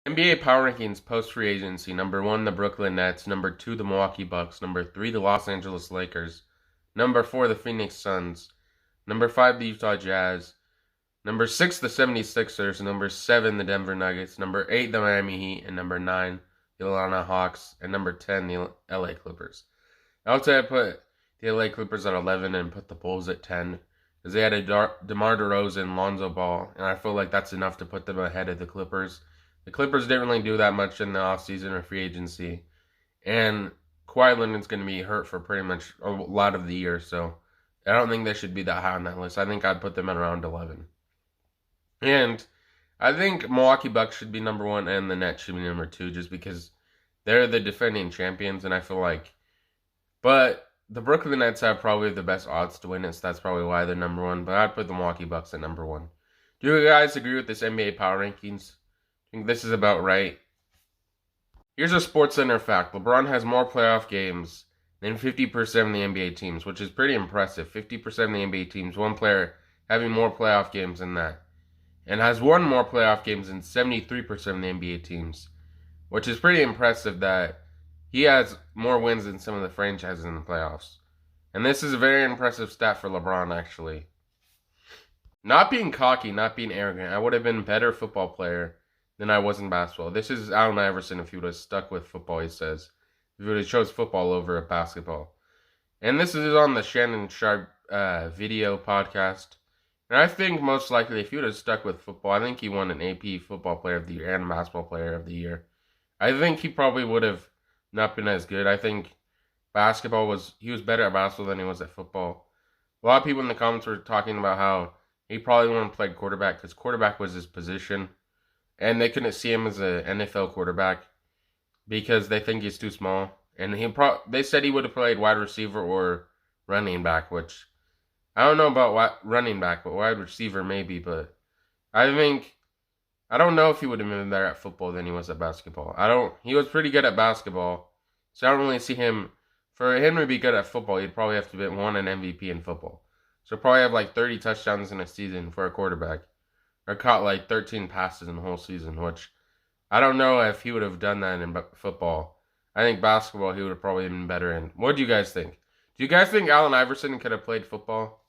NBA Power Rankings post free agency. Number 1, the Brooklyn Nets. Number 2, the Milwaukee Bucks. Number 3, the Los Angeles Lakers. Number 4, the Phoenix Suns. Number 5, the Utah Jazz. Number 6, the 76ers. Number 7, the Denver Nuggets. Number 8, the Miami Heat. And number 9, the Atlanta Hawks. And number 10, the LA Clippers. I would say I put the LA Clippers at 11 and put the Bulls at 10. Because they had a DeMar DeRozan, Lonzo Ball. And I feel like that's enough to put them ahead of the Clippers. The Clippers didn't really do that much in the offseason or free agency. And Kawhi Leonard's going to be hurt for pretty much a lot of the year. So I don't think they should be that high on that list. I think I'd put them at around 11. And I think Milwaukee Bucks should be number 1 and the Nets should be number 2 just because they're the defending champions. And I feel like, but the Brooklyn Nets have probably the best odds to win it. So that's probably why they're number 1. But I'd put the Milwaukee Bucks at number 1. Do you guys agree with this NBA Power Rankings? I think this is about right. Here's a Sports Center fact. LeBron has more playoff games than 50% of the NBA teams, which is pretty impressive. 50% of the NBA teams, one player having more playoff games than that. And has won more playoff games than 73% of the NBA teams, which is pretty impressive that he has more wins than some of the franchises in the playoffs. And this is a very impressive stat for LeBron, actually. Not being cocky, not being arrogant, I would have been a better football player than I was in basketball. This is Allen Iverson if he would have stuck with football, he says. If he would have chose football over basketball. And this is on the Shannon Sharp video podcast. And I think most likely if he would have stuck with football, I think he won an AP Football Player of the Year and Basketball Player of the Year. I think he probably would have not been as good. I think he was better at basketball than he was at football. A lot of people in the comments were talking about how he probably wouldn't have played quarterback because quarterback was his position. And they couldn't see him as an NFL quarterback because they think he's too small. And they said he would have played wide receiver or running back, which I don't know about running back, but wide receiver maybe. But I don't know if he would have been better at football than he was at basketball. He was pretty good at basketball, so I don't really see him. For him to be good at football, he'd probably have to have won an MVP in football. So probably have like 30 touchdowns in a season for a quarterback. Or caught like 13 passes in the whole season, which I don't know if he would have done that in football. I think basketball he would have probably been better in. What do you guys think? Do you guys think Allen Iverson could have played football?